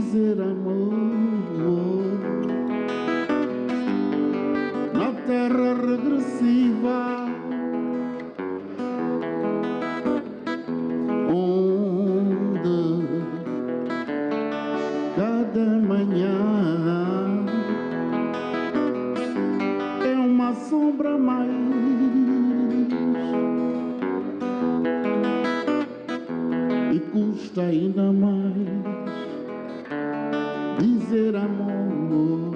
dizer amor na terra regressiva, onde cada manhã é uma sombra mais e custa ainda mais dizer amor.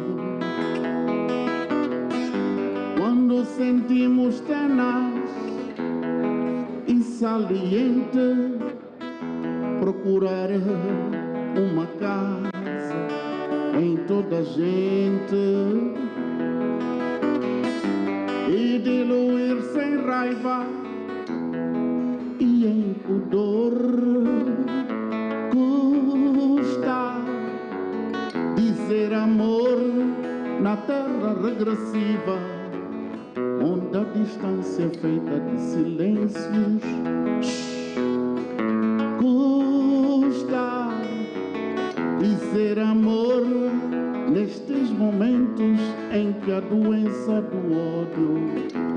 Quando sentimos tenaz e saliente procurar uma casa em toda a gente e diluir sem raiva e em pudor, custa dizer amor na terra regressiva, onde a distância é feita de silêncios. Custa dizer amor nestes momentos em que a doença do ódio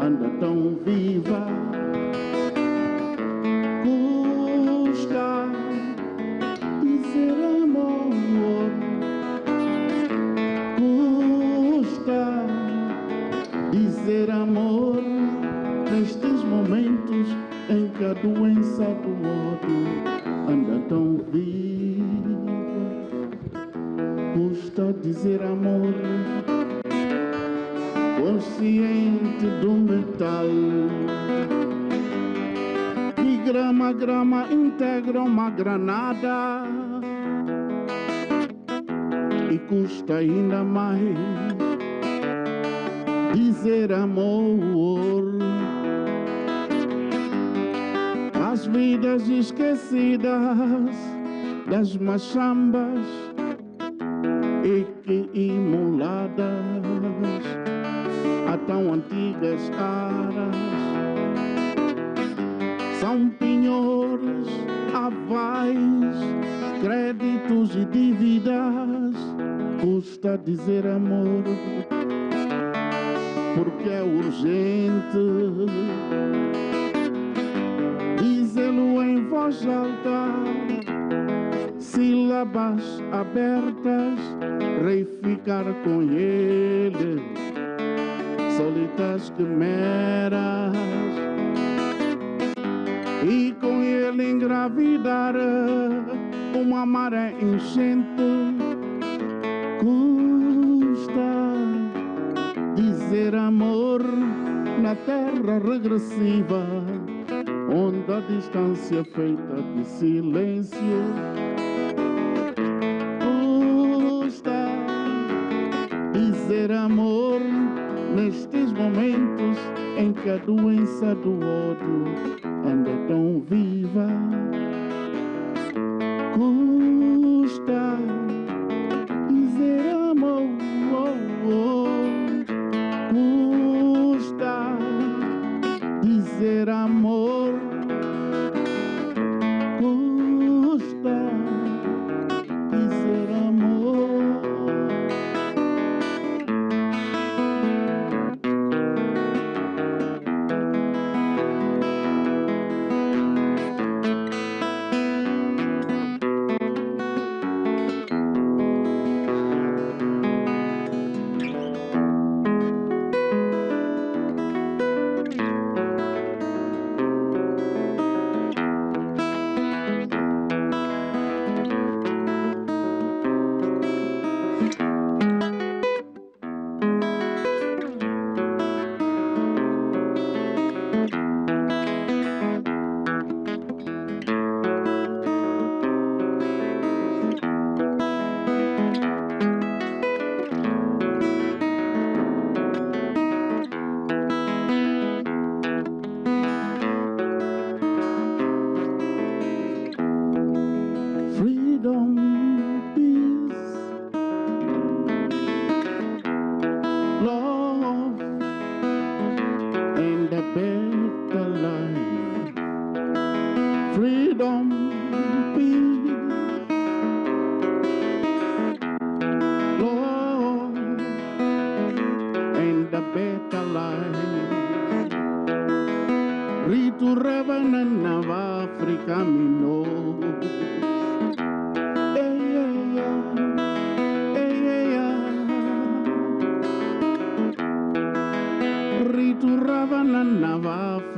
anda tão viva. Custa dizer amor, custa dizer amor nestes momentos em que a doença do ódio anda tão viva. Custa dizer amor, consciente do metal, que grama a grama integra uma granada, e custa ainda mais dizer amor às vidas esquecidas das machambas e que imoladas a tão antigas caras são penhores, avais, créditos e dívidas. Custa dizer amor porque é urgente dizê-lo em voz alta, sílabas abertas, reificar com ele solitas quimeras e com ele engravidar uma maré enchente. Custa dizer amor na terra regressiva, onde a distância é feita de silêncio. Custa dizer amor nestes momentos em que a doença do ódio anda tão viva. Custa dizer amor, custa dizer amor, custa dizer amor.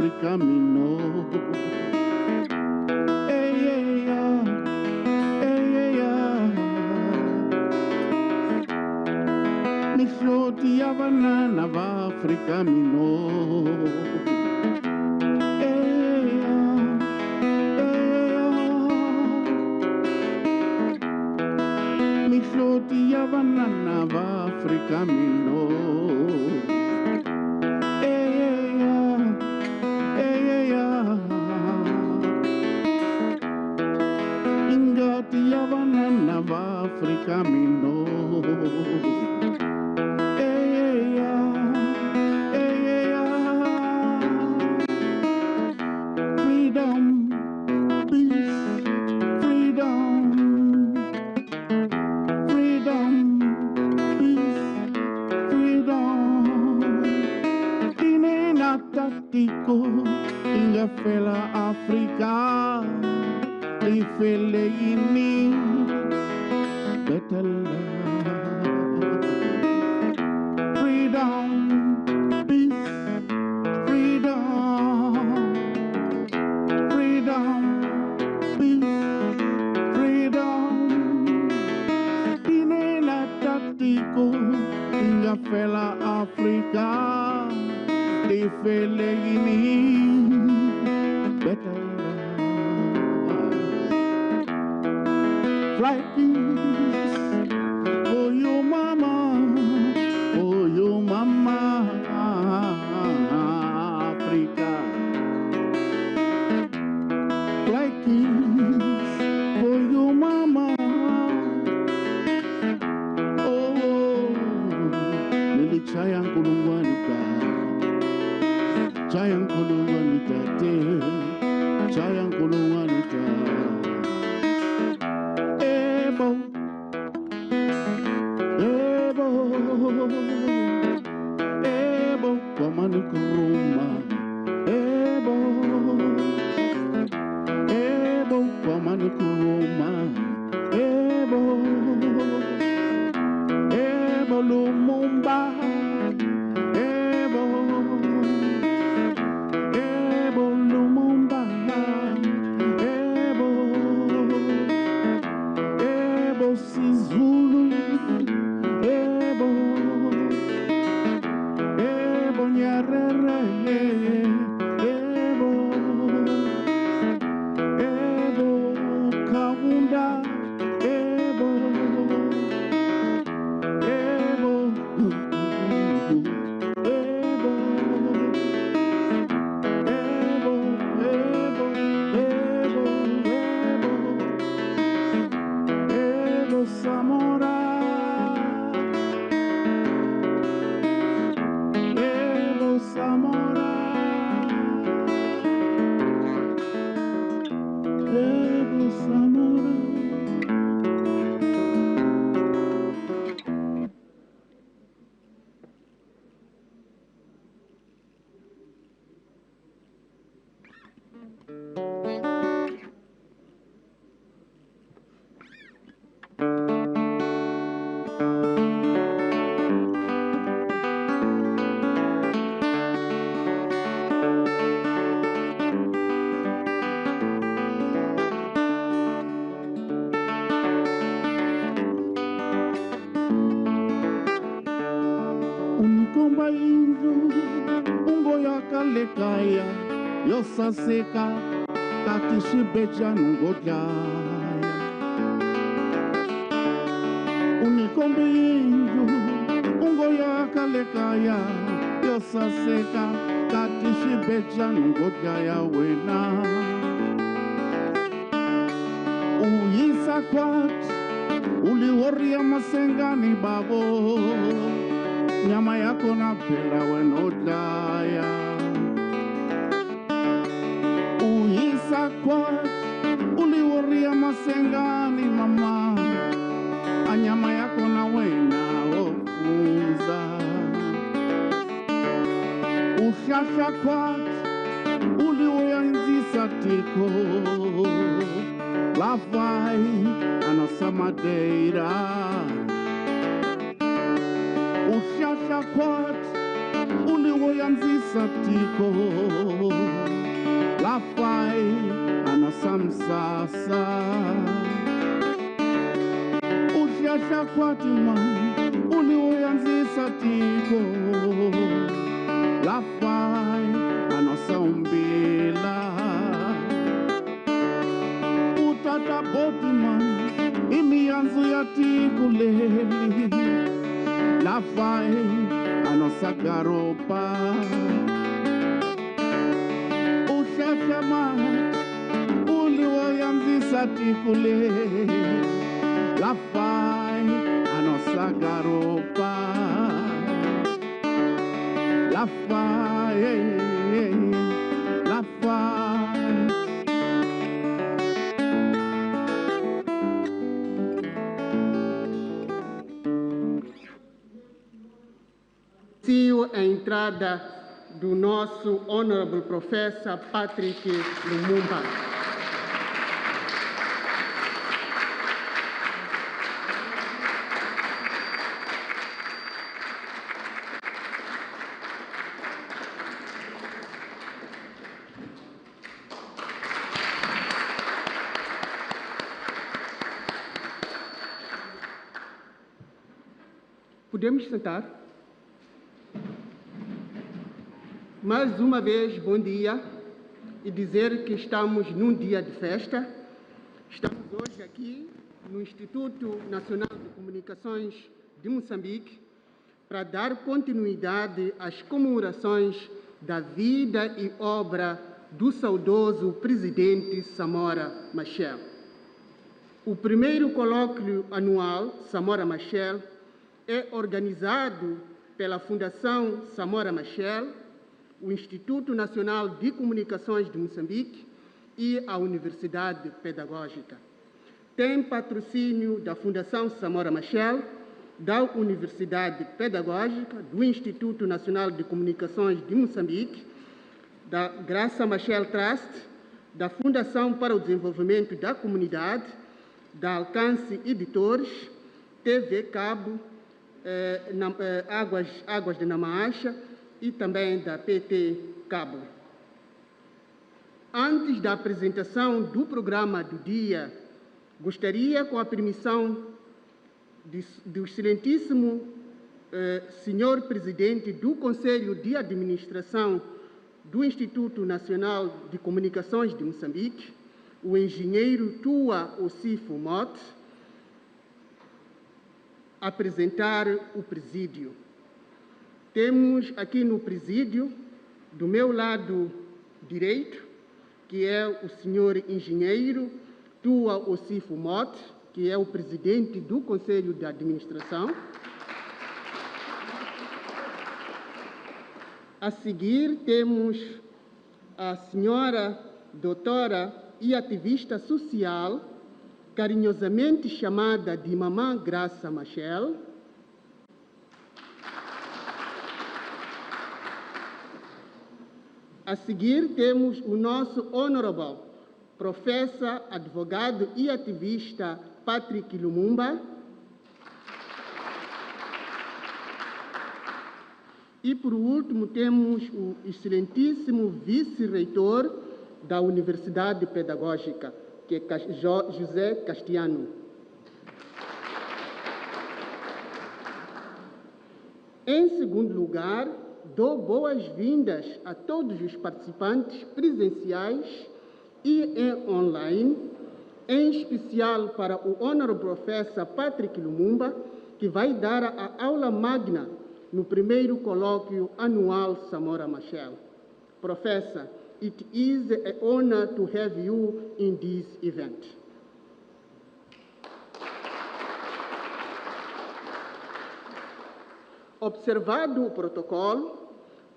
Africa me know. Mi floti a banana va Africa me know. Mi floti a banana va Africa me know. Ingati a banana va Africa me know. Freedom, peace, freedom, freedom, peace, freedom. Inena tatiko, inga fela Africa, ifele ini, better love. Freedom, peace, freedom, freedom, peace, freedom. Inena tatiko, inga fela Africa, ifele ini, better love. Fly peace, oh you mama, oh you mama, Africa. Fly peace, oh you mama, oh, nili chaya nkulungwanita, chaya nkulungwanita te, chaya nkulungwanita. Ebo, ebo, ebo, kwamani kuruma. Ebo, ebo, kwamani kuruma. Ebo, ebo Lumumba. Ebo, ebo Lumumba. Ebo, ebo Sizulu. Ebo, ebo Nyerere. Ebo, ebo Kaunda. Ebo, ebo, ebo, ebo, ebo, ebo, ebo Samora. Ebo Samora. Ebo Samora. Unikomba indu, ungo ya kalekaya, yosa seka, katishibeja nungodaya. Unikomba indu, ungo ya kalekaya, yosa seka, katishibeja nungodaya wena. Uyisa kwat, uliworia masengani babo. Nyama yako na pela wenodaya. Uyisa kwat, uliworia masengani mama. Anyama yako na wena ofunza. Ushasha kwat, uliwoya nzisa tiko. Lafai anasamadeira. Ushasha kwat, uli uliwoyanzisa tiko la fai anasamsasa ushasha kwatima uliwoyanzisa tiko la fai anasaumbila utata botima imianzu ya tiku leli la fai anosagaropa ushashama uliwoyanzisa tikule la fai anosagaropa la fai la fai a entrada do nosso Honorable Professor Patrick Lumumba. Podemos sentar? Mais uma vez, bom dia, e dizer que estamos num dia de festa. Estamos hoje aqui no Instituto Nacional de Comunicações de Moçambique para dar continuidade às comemorações da vida e obra do saudoso presidente Samora Machel. O primeiro colóquio anual Samora Machel é organizado pela Fundação Samora Machel, o Instituto Nacional de Comunicações de Moçambique e a Universidade Pedagógica. Tem patrocínio da Fundação Samora Machel, da Universidade Pedagógica, do Instituto Nacional de Comunicações de Moçambique, da Graça Machel Trust, da Fundação para o Desenvolvimento da Comunidade, da Alcance Editores, TV Cabo, Águas de Namaacha e também da PT Cabo. Antes da apresentação do programa do dia, gostaria, com a permissão do excelentíssimo senhor presidente do Conselho de Administração do Instituto Nacional de Comunicações de Moçambique, o engenheiro Tua Ocifo Mote, apresentar o presídio. Temos aqui no presídio, do meu lado direito, que é o senhor engenheiro Tua Ocifo Mote, que é o presidente do Conselho de Administração. A seguir, temos a senhora doutora e ativista social, carinhosamente chamada de Mamã Graça Machel. A seguir, temos o nosso Honorable Professor, advogado e ativista Patrick Lumumba. E, por último, temos o excelentíssimo vice-reitor da Universidade Pedagógica, que é José Castiano. Em segundo lugar, dou boas-vindas a todos os participantes presenciais e online, em especial para o Honorable Professor Patrick Lumumba, que vai dar a aula magna no primeiro colóquio anual Samora Machel. Professor, it is an honor to have you in this event. Observado o protocolo,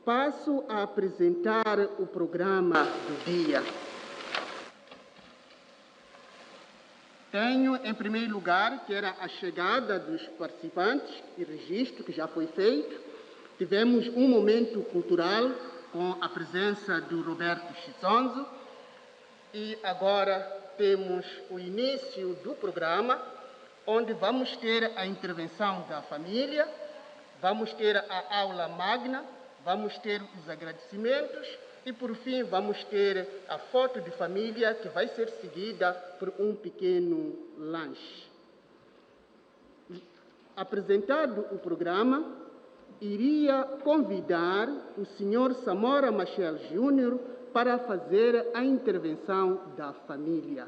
passo a apresentar o programa do dia. Tenho, em primeiro lugar, que era a chegada dos participantes e registro que já foi feito. Tivemos um momento cultural com a presença do Roberto Chizonzo e agora temos o início do programa, onde vamos ter a intervenção da família, vamos ter a aula magna, vamos ter os agradecimentos e, por fim, vamos ter a foto de família, que vai ser seguida por um pequeno lanche. Apresentado o programa, iria convidar o Sr. Samora Machel Júnior para fazer a intervenção da família.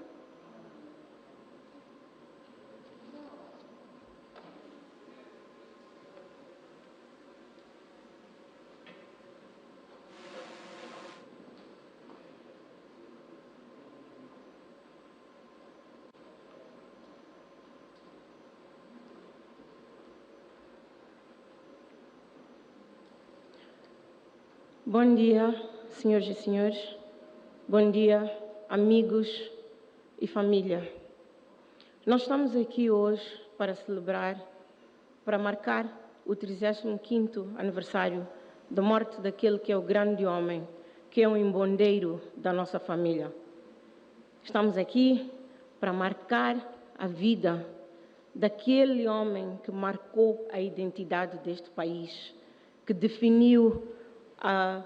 Bom dia, senhoras e senhores. Bom dia, amigos e família. Nós estamos aqui hoje para celebrar, para marcar o 35º aniversário da morte daquele que é o grande homem, que é um embondeiro da nossa família. Estamos aqui para marcar a vida daquele homem que marcou a identidade deste país, que definiu a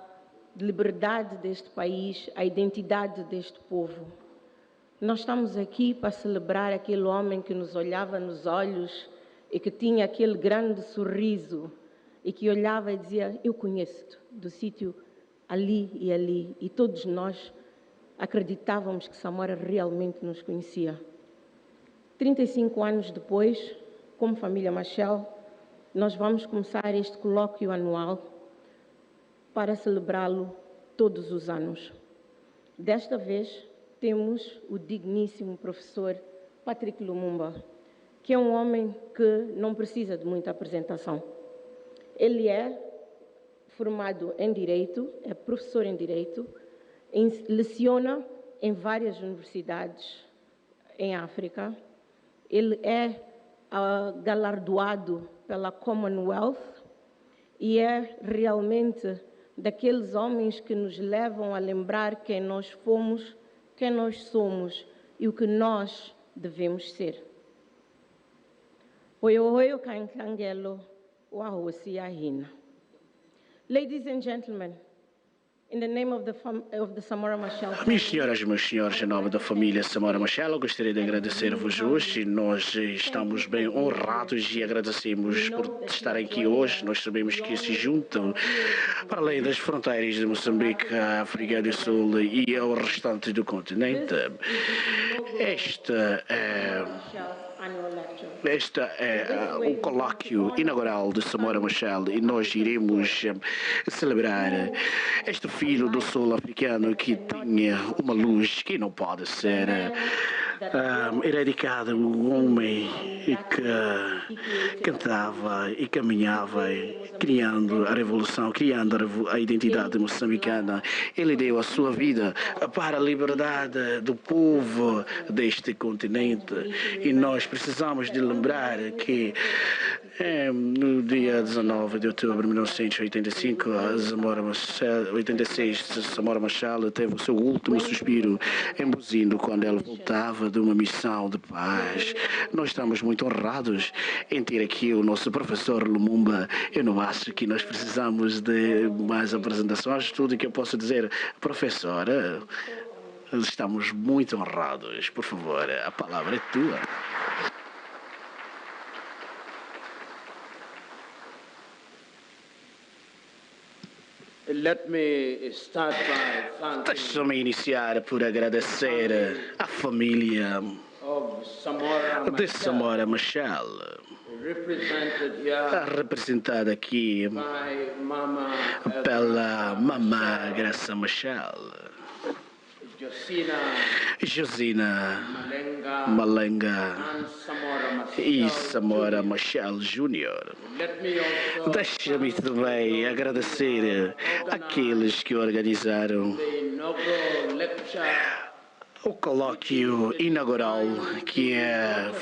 liberdade deste país, a identidade deste povo. Nós estamos aqui para celebrar aquele homem que nos olhava nos olhos e que tinha aquele grande sorriso e que olhava e dizia: eu conheço-te do sítio ali e ali. E todos nós acreditávamos que Samora realmente nos conhecia. 35 anos depois, como família Machel, nós vamos começar este colóquio anual para celebrá-lo todos os anos. Desta vez, temos o digníssimo professor Patrick Lumumba, que é um homem que não precisa de muita apresentação. Ele é formado em Direito, é professor em Direito, leciona em várias universidades em África. Ele é galardoado pela Commonwealth e é realmente daqueles homens que nos levam a lembrar quem nós fomos, quem nós somos e o que nós devemos ser. Ladies and gentlemen, in the name of the Samora Machel family. Minhas senhoras e meus senhores, em nome da família Samora Machel, eu gostaria de agradecer-vos hoje. Nós estamos bem honrados e agradecemos por estarem aqui hoje. Nós sabemos que se juntam para além das fronteiras de Moçambique, África do Sul e ao restante do continente. Este é o colóquio inaugural de Samora Machel e nós iremos celebrar este filho do sul africano que tinha uma luz que não pode ser eradicada, um homem que cantava e caminhava criando a revolução, criando a identidade moçambicana. Ele deu a sua vida para a liberdade do povo deste continente e nós precisamos de lembrar que no dia 19 de outubro de 1985, Samora Machel teve o seu último suspiro em Buzindo quando ela voltava de uma missão de paz. Nós estamos muito honrados em ter aqui o nosso professor Lumumba. Eu não acho que nós precisamos de mais apresentações. Tudo que eu posso dizer, professora, estamos muito honrados. Por favor, a palavra é tua. Deixa-me iniciar por agradecer à família de Samora Machel, representada aqui pela mamã Graça Machel, Josina Malenga e Samora Machel Júnior. Deixa-me também agradecer àqueles que organizaram o colóquio inaugural que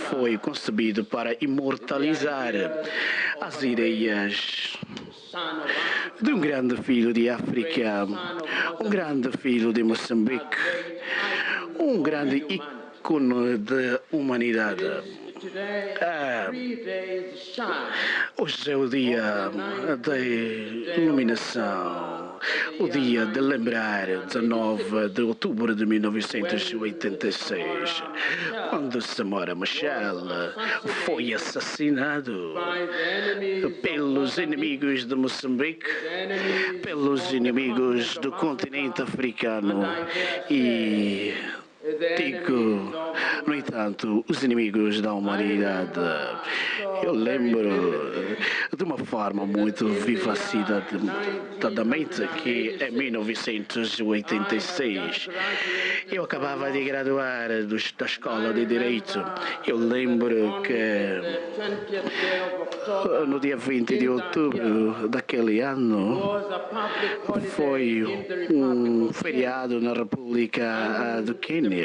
foi concebido para imortalizar as ideias de um grande filho de África, um grande filho de Moçambique, um grande ícone da humanidade. Hoje é o dia da iluminação, o dia de lembrar 19 de outubro de 1986, quando Samora Machel foi assassinado pelos inimigos de Moçambique, pelos inimigos do continente africano e digo, no entanto, os inimigos da humanidade. Eu lembro de uma forma muito vivacidamente que em 1986 eu acabava de graduar da Escola de Direito. Eu lembro que no dia 20 de outubro daquele ano foi um feriado na República do Quênia.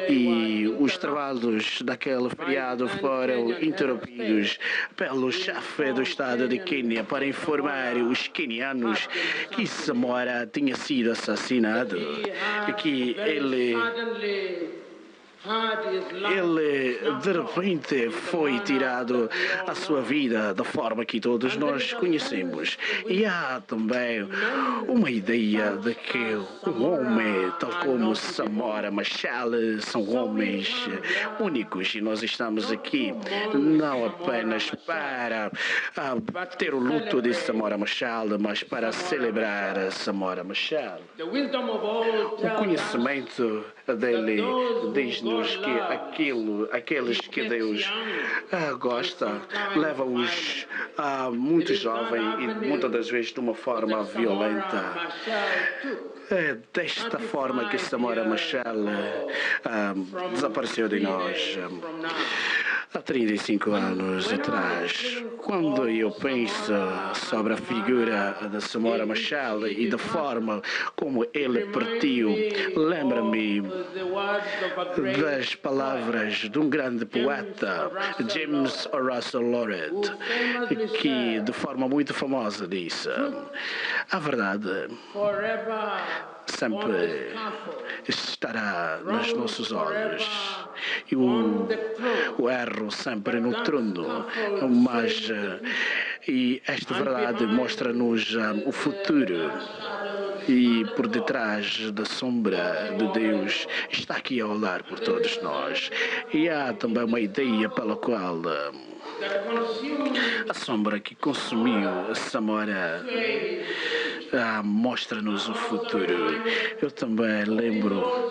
E os trabalhos daquele feriado foram interrompidos pelo chefe do Estado de Quênia para informar os quenianos que Samora tinha sido assassinado e que ele de repente foi tirado a sua vida da forma que todos nós conhecemos. E há também uma ideia de que um homem tal como Samora Machel são homens únicos, e nós estamos aqui não apenas para ter o luto de Samora Machel, mas para celebrar Samora Machel. O conhecimento dele diz-nos que aqueles que Deus gosta, leva-os muito jovem e muitas das vezes de uma forma violenta. É desta forma que Samora Machel desapareceu de nós há 35 anos atrás. Quando eu penso sobre a figura de Samora Machel e da forma como ele partiu, lembra-me das palavras de um grande poeta, James Russell Lowell, que de forma muito famosa disse: a verdade sempre estará nos nossos olhos e o erro sempre no trono, mas e esta verdade mostra-nos o futuro. E por detrás da sombra de Deus está aqui a olhar por todos nós. E há também uma ideia pela qual a sombra que consumiu a Samora mostra-nos o futuro. Eu também lembro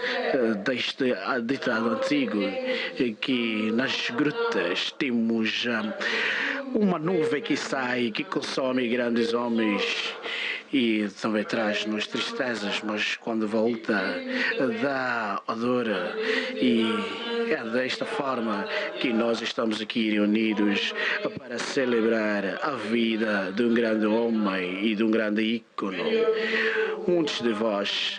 deste ditado antigo que nas grutas temos uma nuvem que sai, que consome grandes homens e também traz-nos tristezas, mas quando volta dá odor, e é desta forma que nós estamos aqui reunidos para celebrar a vida de um grande homem e de um grande ícone. Muitos de vós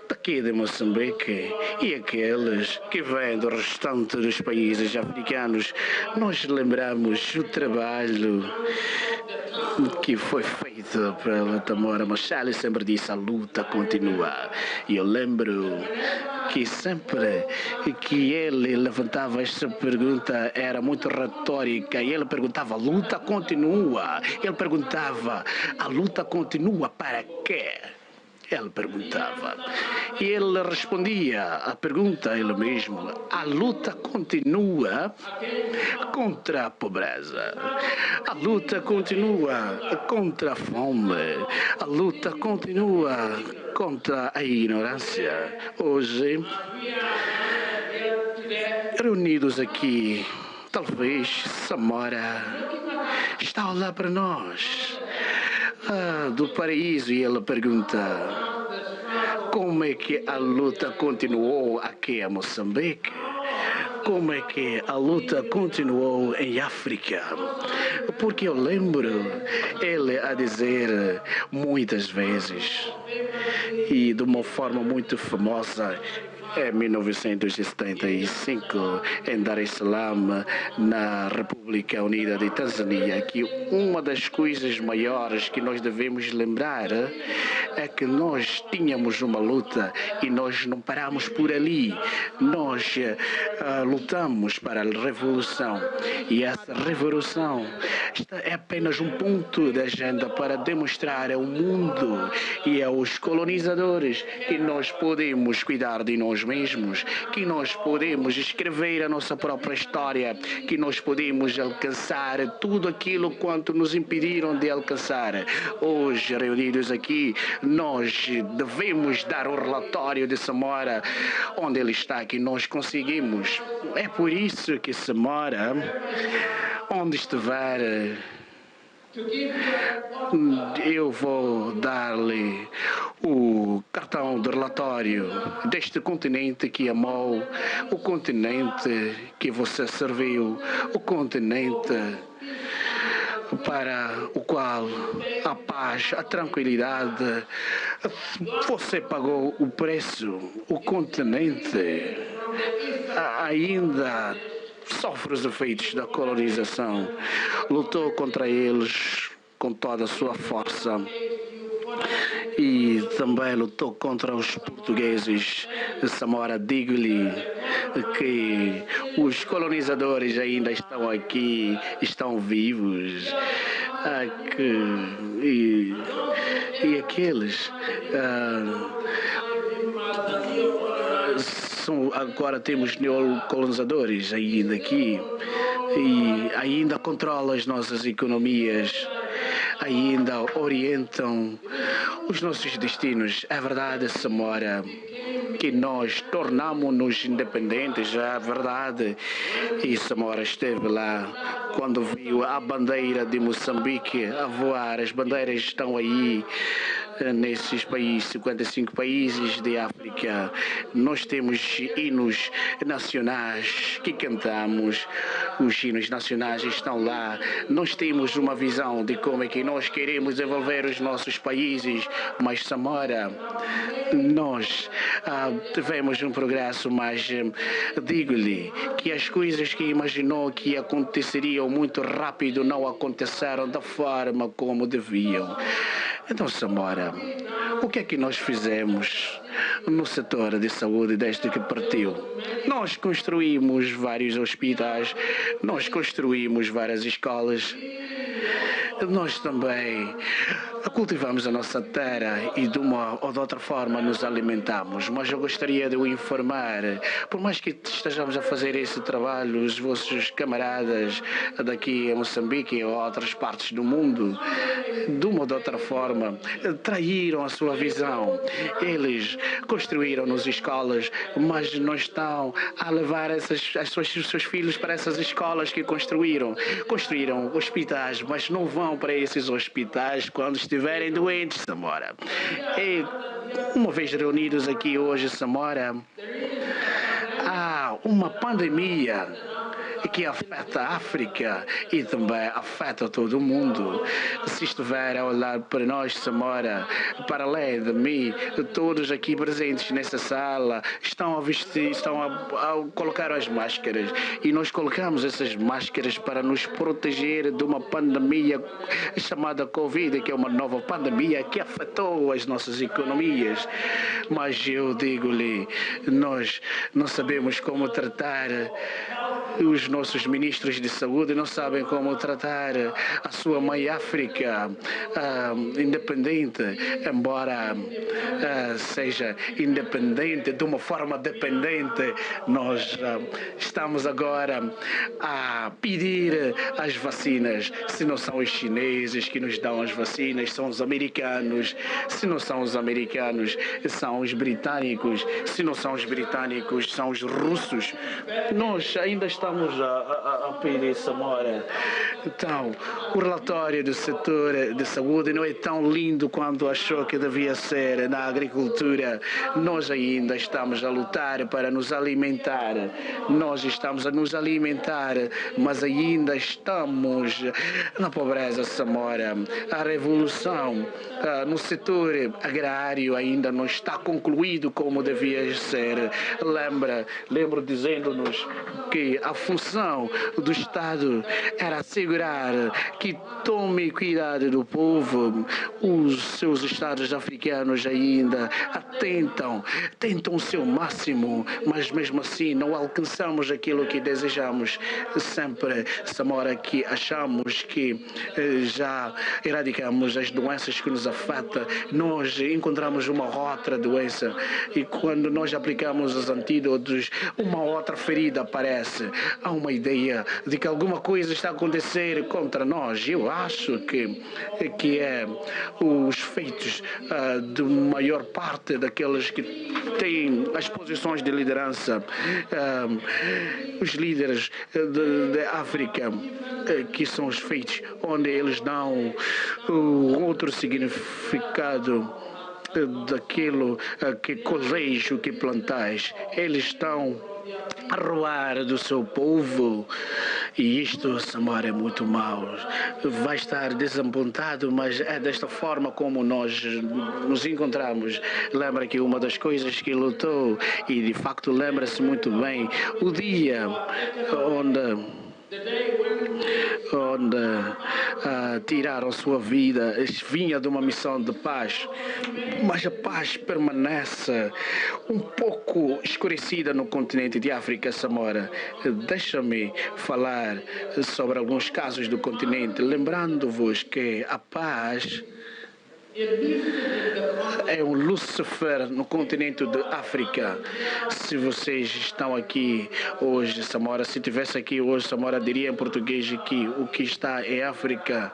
daqui de Moçambique e aqueles que vêm do restante dos países africanos, nós lembramos o trabalho que foi feito pela Samora Machel e sempre disse: a luta continua. E eu lembro que sempre que ele levantava esta pergunta era muito retórica, e ele perguntava: a luta continua? Ele perguntava: a luta continua para quê? Ele perguntava. E ele respondia a pergunta ele mesmo: a luta continua contra a pobreza. A luta continua contra a fome. A luta continua contra a ignorância. Hoje, reunidos aqui, talvez Samora está a olhar para nós do paraíso, e ela pergunta: como é que a luta continuou aqui em Moçambique? Como é que a luta continuou em África? Porque eu lembro ele a dizer muitas vezes, e de uma forma muito famosa, em 1975 em Dar es Salaam, na República Unida de Tanzânia, que uma das coisas maiores que nós devemos lembrar é que nós tínhamos uma luta e nós não paramos por ali. Nós lutamos para a revolução e essa revolução é apenas um ponto da agenda para demonstrar ao mundo e aos colonizadores que nós podemos cuidar de nós mesmos, que nós podemos escrever a nossa própria história, que nós podemos alcançar tudo aquilo quanto nos impediram de alcançar. Hoje, reunidos aqui, nós devemos dar o relatório de Samora, onde ele está, que nós conseguimos. É por isso que Samora, onde estiver, eu vou dar-lhe o cartão de relatório deste continente que amou, o continente que você serviu, o continente para o qual a paz, a tranquilidade, você pagou o preço. O continente ainda sofre os efeitos da colonização, lutou contra eles com toda a sua força e também lutou contra os portugueses. Samora, digo-lhe que os colonizadores ainda estão aqui, estão vivos, e aqueles agora temos neocolonizadores ainda aqui e ainda controlam as nossas economias, ainda orientam os nossos destinos. É verdade, Samora, que nós tornamos-nos independentes, é verdade. E Samora esteve lá quando viu a bandeira de Moçambique a voar. As bandeiras estão aí nesses países, 55 países de África. Nós temos hinos nacionais que cantamos, os hinos nacionais estão lá. Nós temos uma visão de como é que nós queremos desenvolver os nossos países, mas Samora, nós tivemos um progresso, mas digo-lhe que as coisas que imaginou que aconteceriam muito rápido não aconteceram da forma como deviam. Então, Samora, o que é que nós fizemos no setor de saúde desde que partiu? Nós construímos vários hospitais, nós construímos várias escolas, nós também cultivamos a nossa terra e de uma ou de outra forma nos alimentamos. Mas eu gostaria de o informar, por mais que estejamos a fazer esse trabalho, os vossos camaradas daqui em Moçambique ou outras partes do mundo, de uma ou de outra forma, traíram a sua visão. Eles construíram-nos escolas, mas não estão a levar os seus filhos para essas escolas que construíram. Construíram hospitais, mas não vão para esses hospitais quando estiverem doentes, Samora. E uma vez reunidos aqui hoje, Samora, há uma pandemia que afeta a África e também afeta todo o mundo. Se estiver a olhar para nós, Samora, para além de mim, todos aqui presentes nessa sala estão a vestir, estão a colocar as máscaras, e nós colocamos essas máscaras para nos proteger de uma pandemia chamada Covid, que é uma nova pandemia que afetou as nossas economias. Mas eu digo-lhe, nós não sabemos como tratar. Os nossos ministros de saúde não sabem como tratar a sua mãe África independente, embora seja independente de uma forma dependente. Nós estamos agora a pedir as vacinas. Se não são os chineses que nos dão as vacinas, são os americanos. Se não são os americanos, são os britânicos. Se não são os britânicos, são os russos. Nós ainda estamos estamos a pedir, Samora. Então, o relatório do setor de saúde não é tão lindo quanto achou que devia ser na agricultura. Nós ainda estamos a lutar para nos alimentar. Nós estamos a nos alimentar, mas ainda estamos na pobreza, Samora. A revolução no setor agrário ainda não está concluído como devia ser. Lembro dizendo-nos que a função do Estado era assegurar que tome cuidado do povo. Os seus Estados africanos ainda tentam o seu máximo, mas mesmo assim não alcançamos aquilo que desejamos. Sempre, Samora, que achamos que já eradicamos as doenças que nos afetam, nós encontramos uma outra doença e quando nós aplicamos os antídotos, uma outra ferida aparece. Há uma ideia de que alguma coisa está a acontecer contra nós. Eu acho que é os feitos de maior parte daqueles que têm as posições de liderança, os líderes da África, que são os feitos onde eles dão outro significado daquilo que colheis, que plantais. Eles estão a roubar do seu povo e isto, Samora, é muito mau. Vai estar desapontado, mas é desta forma como nós nos encontramos. Lembra que uma das coisas que lutou, e de facto lembra-se muito bem, o dia onde tiraram sua vida, vinha de uma missão de paz, mas a paz permanece um pouco escurecida no continente de África, Samora. Deixa-me falar sobre alguns casos do continente, lembrando-vos que a paz é um Lúcifer no continente de África. Se vocês estão aqui hoje, Samora, se estivesse aqui hoje, Samora diria em português que o que está em África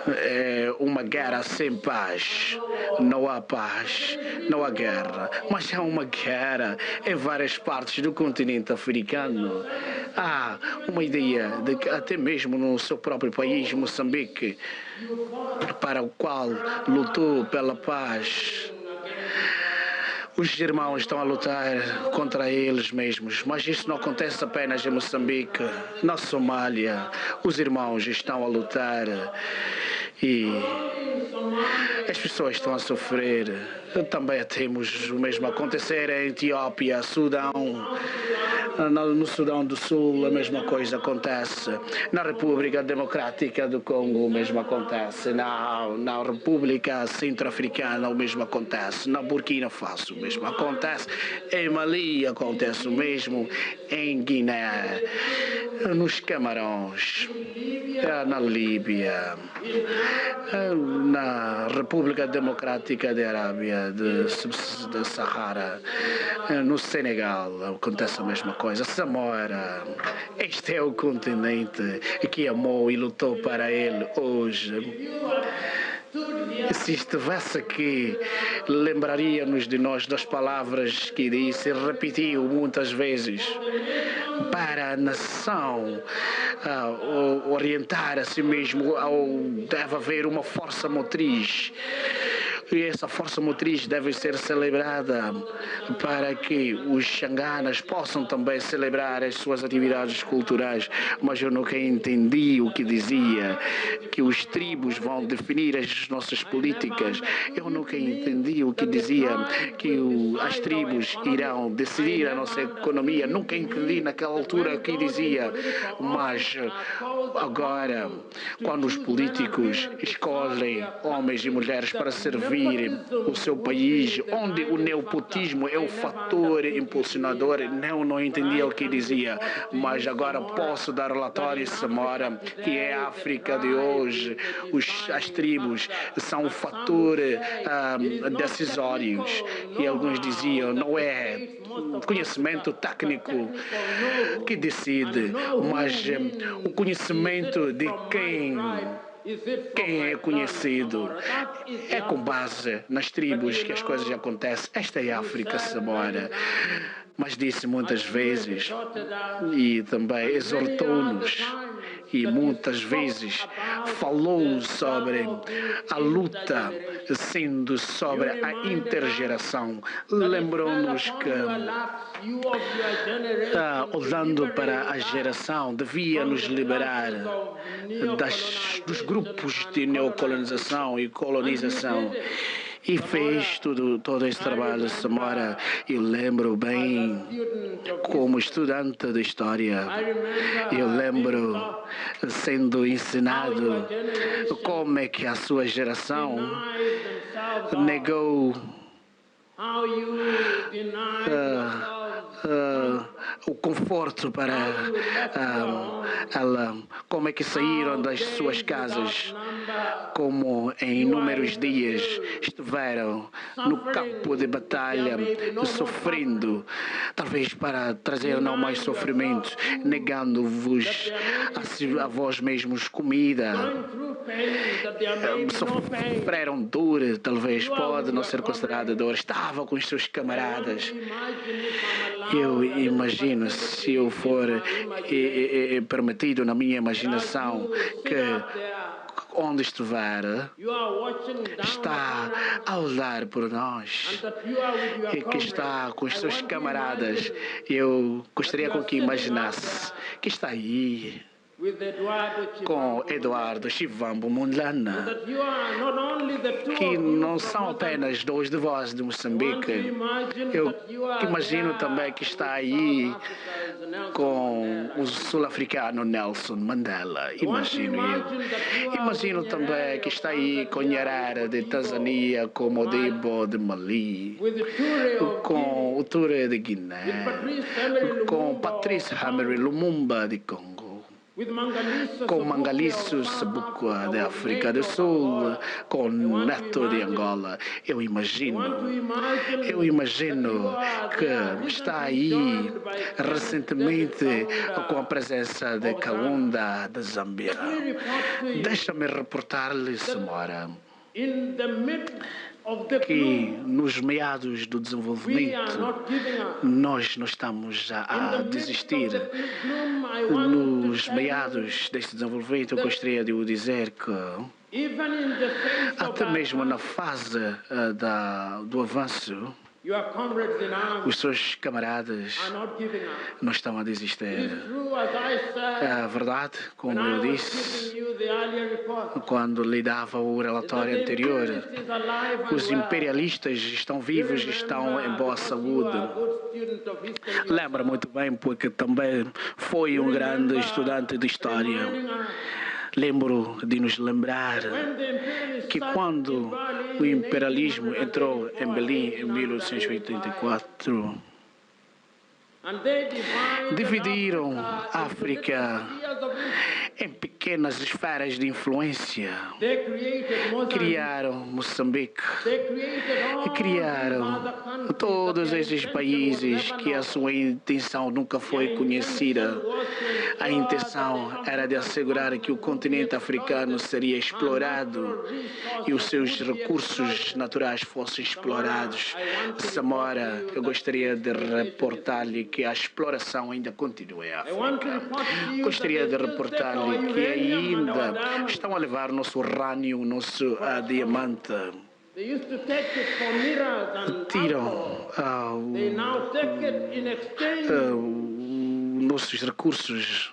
é uma guerra sem paz. Não há paz, não há guerra, mas há uma guerra em várias partes do continente africano. Há uma ideia de que até mesmo no seu próprio país, Moçambique, para o qual lutou pela paz, os irmãos estão a lutar contra eles mesmos, mas isso não acontece apenas em Moçambique. Na Somália, os irmãos estão a lutar e as pessoas estão a sofrer. Também temos o mesmo a acontecer em Etiópia, Sudão. No Sudão do Sul a mesma coisa acontece. Na República Democrática do Congo o mesmo acontece. Na República Centro-Africana o mesmo acontece. Na Burkina Faso o mesmo acontece. Em Mali acontece o mesmo. Em Guiné, nos Camarões, na Líbia, na República Democrática da Arábia de Sahara, no Senegal acontece a mesma coisa. Samora, este é o continente que amou e lutou para ele hoje. Se estivesse aqui, lembraríamos de nós das palavras que disse e repetiu muitas vezes para a nação orientar a si mesmo. Deve haver uma força motriz. E essa força motriz deve ser celebrada para que os xanganas possam também celebrar as suas atividades culturais. Mas eu nunca entendi o que dizia que os tribos vão definir as nossas políticas. Eu nunca entendi o que dizia que as tribos irão decidir a nossa economia. Nunca entendi naquela altura o que dizia. Mas agora, quando os políticos escolhem homens e mulheres para servir o seu país, onde o nepotismo é o fator impulsionador, não entendia o que dizia, mas agora posso dar relatório, Samora, que é a África de hoje. As tribos são um fator decisórios, e alguns diziam, não é conhecimento técnico que decide, mas o conhecimento de quem Quem é conhecido é com base nas tribos que as coisas acontecem. Esta é a África, Samora. Mas disse muitas vezes e também exortou-nos e muitas vezes falou sobre a luta sendo sobre a intergeração. Lembrou-nos que, olhando para a geração, devia nos liberar dos grupos de neocolonização e colonização. E fez todo esse trabalho, Samora. Eu lembro bem, como estudante de História, eu lembro sendo ensinado como é que a sua geração negou o conforto para como é que saíram das suas casas, como em inúmeros dias estiveram no campo de batalha, sofrendo, talvez para trazer não mais sofrimentos, negando-vos a vós mesmos comida. Sofreram dor, talvez pode não ser considerada dor, estava com os seus camaradas. Eu imagino, se eu for permitido na minha imaginação, que onde estiver, está a olhar por nós e que está com os seus camaradas. Eu gostaria que imaginasse que está aí com Eduardo Chivambo Mondlane, que não são apenas dois de vós de Moçambique. Eu imagino também que está aí com o sul-africano Nelson Mandela. Imagino também que está aí com Nyerere de Tanzânia, com Modibo de Mali, com o Touré de Guiné, com Patrice Emery Lumumba de Congo, com Mangaliso Sebukwa de África do Sul, com Neto de Angola. Eu imagino que está aí recentemente com a presença de Kaunda da Zâmbia. Deixa-me reportar-lhe, Samora, que nos meados do desenvolvimento nós não estamos a desistir. Nos meados deste desenvolvimento, eu gostaria de dizer que até mesmo na fase do avanço, os seus camaradas não estão a desistir. É verdade, como eu disse, quando lhe dava o relatório anterior, os imperialistas estão vivos e estão em boa saúde. Lembra muito bem, porque também foi um grande estudante de História. Lembro de nos lembrar que quando o imperialismo entrou em Berlim em 1884, dividiram a África em pequenas esferas de influência. Criaram Moçambique e criaram todos esses países que a sua intenção nunca foi conhecida. A intenção era de assegurar que o continente africano seria explorado e os seus recursos naturais fossem explorados. Samora, eu gostaria de reportar-lhe que a exploração ainda continua em África. Gostaria de reportar-lhe que ainda estão a levar o nosso urânio, o nosso diamante. Tiram nossos recursos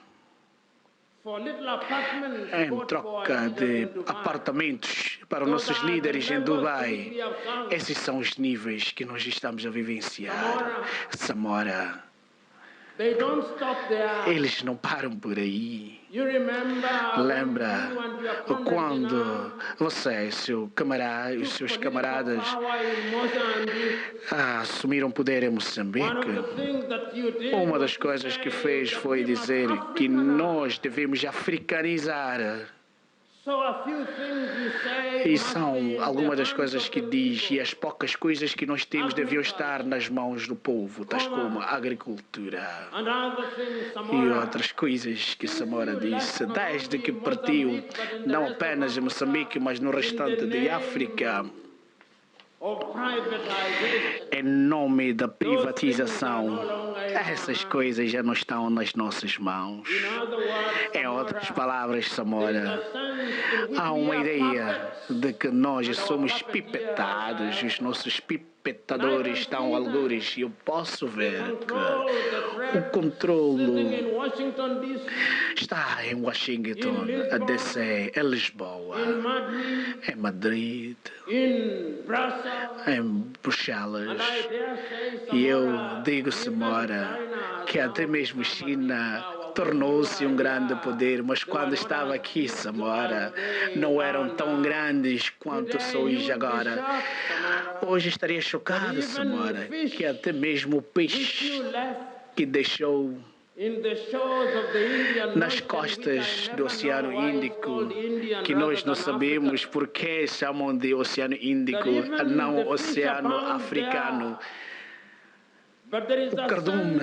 em troca de apartamentos para os nossos líderes em Dubai. Esses são os níveis que nós estamos a vivenciar. Samora, eles não param por aí. Lembra quando você e os seus camaradas assumiram poder em Moçambique? Uma das coisas que fez foi dizer que nós devemos africanizar E são algumas das coisas que diz, e as poucas coisas que nós temos deviam estar nas mãos do povo, tais como a agricultura e outras coisas que Samora disse, desde que partiu, não apenas em Moçambique, mas no restante de África, em nome da privatização. Essas coisas já não estão nas nossas mãos. Em outras palavras, Samora, há uma ideia de que nós somos pipetados, os nossos pipetadores estão algures, e eu posso ver que o controle está em Washington, a DC, em Lisboa, em Madrid, em Bruxelas. E eu digo, Samora, que até mesmo China tornou-se um grande poder, mas quando estava aqui, Samora, não eram tão grandes quanto são hoje agora. Hoje estaria chocado, Samora, que até mesmo o peixe que deixou nas costas do Oceano Índico, que nós não sabemos por que chamam de Oceano Índico, não Oceano Africano. O cardume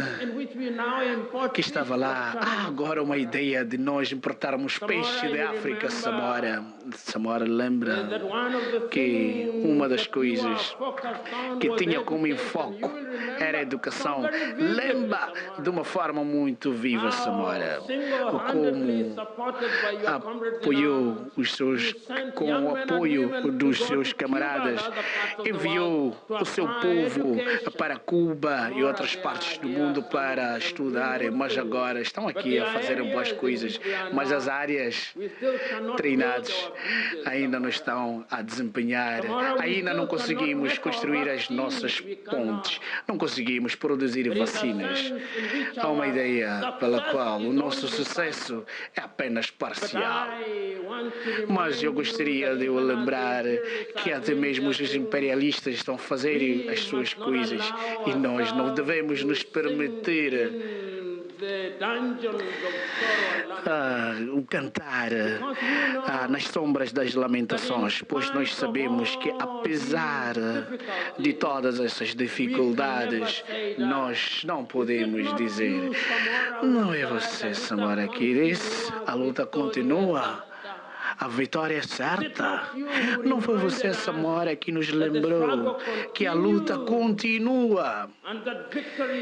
que estava lá, há agora uma ideia de nós importarmos peixe da África, Samora. Samora lembra que uma das coisas que tinha como enfoque era a educação. Lembra de uma forma muito viva, Samora, como apoiou os seus, com o apoio dos seus camaradas, enviou o seu povo para Cuba e outras partes do mundo para estudarem, mas agora estão aqui a fazer boas coisas, mas as áreas treinadas ainda não estão a desempenhar, ainda não conseguimos construir as nossas pontes, não conseguimos produzir vacinas. Há uma ideia pela qual o nosso sucesso é apenas parcial. Mas eu gostaria de lembrar que até mesmo os imperialistas estão a fazer as suas coisas e nós não devemos nos permitir cantar nas sombras das lamentações, pois nós sabemos que apesar de todas essas dificuldades, nós não podemos dizer: não é você, Samora, que disse, a luta continua. A vitória é certa. Não foi você, Samora, que nos lembrou que a luta continua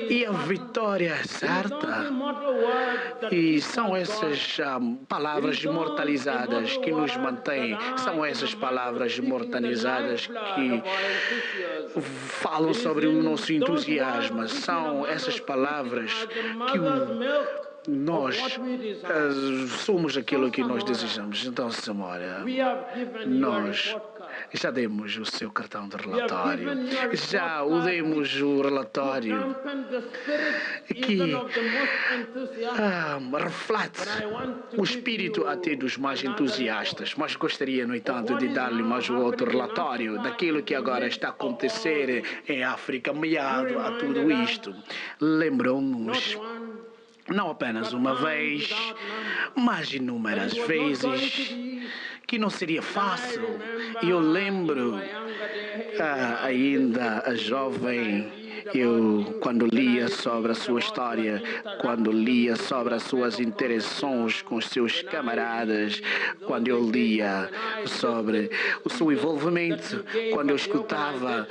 e a vitória é certa. E são essas palavras imortalizadas que nos mantêm, são essas palavras imortalizadas que falam sobre o nosso entusiasmo, são essas palavras que nós somos aquilo que nós desejamos. Então, Samora, nós já demos o seu cartão de relatório, já o demos o relatório que reflete o espírito até dos mais entusiastas, mas gostaria, no entanto, de dar-lhe mais um outro relatório daquilo que agora está a acontecer em África, meado a tudo isto. Lembrou-nos não apenas uma vez, mas inúmeras vezes, que não seria fácil. Eu lembro ainda a jovem, eu, quando lia sobre a sua história, quando lia sobre as suas interações com os seus camaradas, quando eu lia sobre o seu envolvimento, quando eu escutava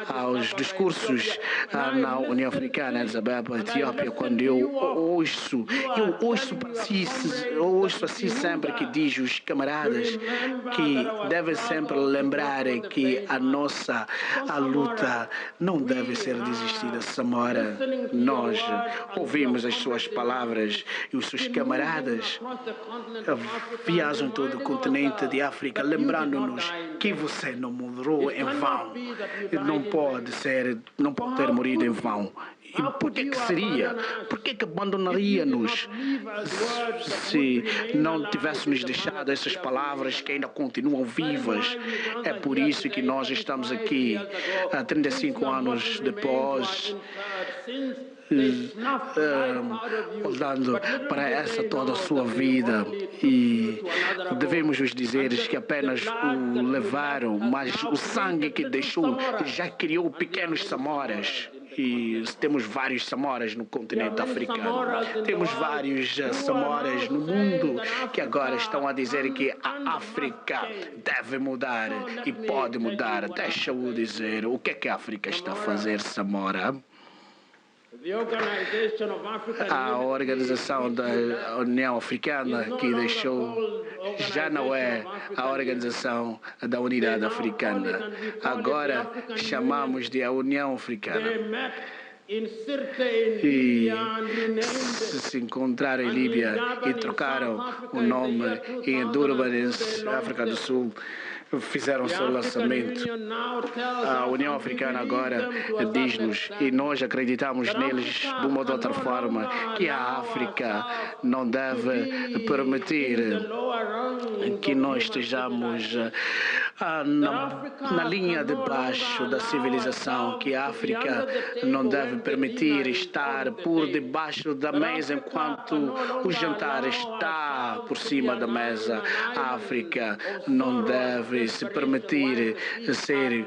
aos discursos na União Africana, Addis Abeba, Etiópia, quando eu ouço assim sempre que diz os camaradas que devem sempre lembrar que a luta não deve ser desistida, Samora. Nós ouvimos as suas palavras e os seus camaradas viajam todo o continente de África, lembrando-nos que você não morreu em vão. Não pode ter morrido em vão. E por que seria? Por que abandonaria-nos se não tivéssemos deixado essas palavras que ainda continuam vivas? É por isso que nós estamos aqui, 35 anos depois, olhando para essa toda a sua vida, e devemos os dizer que apenas o levaram, mas o sangue que deixou já criou pequenos Samoras. E temos vários Samoras no continente africano. Temos vários Samoras no mundo que agora estão a dizer que a África deve mudar e pode mudar. Deixa-o dizer o que a África está a fazer, Samora. A Organização da União Africana, que deixou, já não é a Organização da Unidade Africana. Agora chamamos de a União Africana. E se encontraram em Líbia e trocaram o nome em Durban, África do Sul. Fizeram seu lançamento. A União Africana agora diz-nos, e nós acreditamos neles de uma ou outra forma, que a África não deve permitir que nós estejamos na linha de baixo da civilização, que a África não deve permitir estar por debaixo da mesa enquanto o jantar está por cima da mesa. A África não deve se permitir ser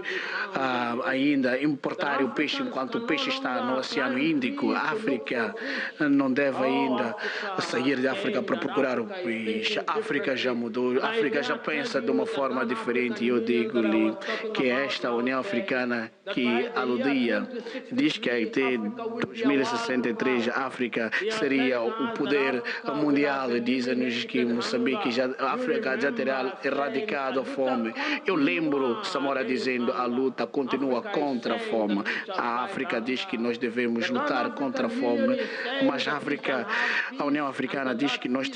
ainda importar o peixe enquanto o peixe está no Oceano Índico. A África não deve ainda sair da África para procurar o peixe. A África já mudou, a África já pensa de uma forma diferente. E eu digo-lhe que esta União Africana que aludia diz que até 2063 a África seria o poder mundial. Dizem-nos que Moçambique, a África já terá erradicado a fome. Eu lembro Samora dizendo a luta continua contra a fome. A África diz que nós devemos lutar contra a fome, mas a União Africana diz que nós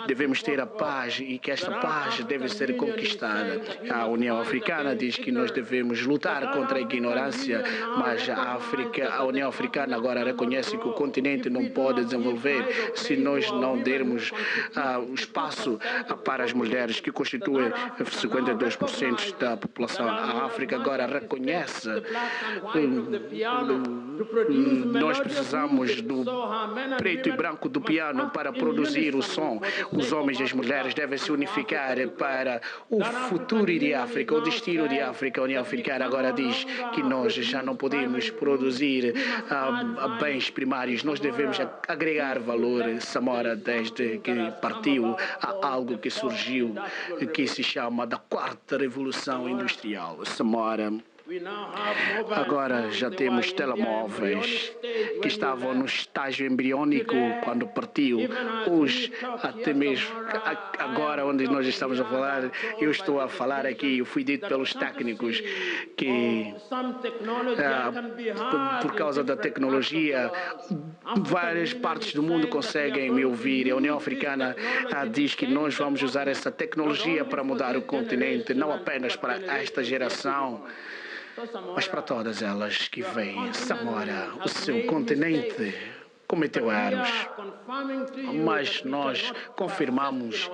devemos ter a paz e que esta paz deve ser conquistada. A União Africana diz que nós devemos lutar contra a ignorância, mas a União Africana agora reconhece que o continente não pode desenvolver se nós não dermos o espaço para as mulheres, que constituem 52% da população. A África agora reconhece. Nós precisamos do preto e branco do piano para produzir o som. Os homens e as mulheres devem se unificar para o futuro de África, o destino de África. A União Africana agora diz que nós já não podemos produzir bens primários, nós devemos agregar valor. Samora, desde que partiu, há algo que surgiu que se chama da quarta revolução industrial. Samora, agora já temos telemóveis que estavam no estágio embriônico quando partiu. Hoje, até mesmo agora onde nós estamos a falar, eu estou a falar aqui, eu fui dito pelos técnicos que por causa da tecnologia várias partes do mundo conseguem me ouvir. A União Africana diz que nós vamos usar essa tecnologia para mudar o continente, não apenas para esta geração, mas para todas elas que vêm. Samora, o seu continente cometeu erros, mas nós confirmamos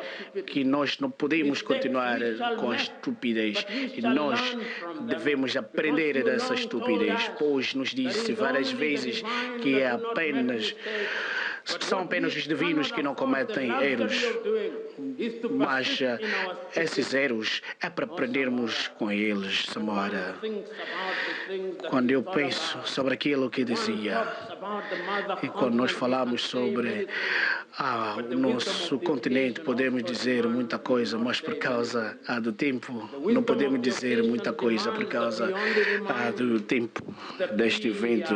que nós não podemos continuar com a estupidez e nós devemos aprender dessa estupidez, pois nos disse várias vezes que são apenas os divinos que não cometem erros, mas esses erros é para aprendermos com eles. Samora, quando eu penso sobre aquilo que dizia e quando nós falamos sobre o nosso continente, podemos dizer muita coisa, mas por causa do tempo não podemos dizer muita coisa por causa do tempo deste evento.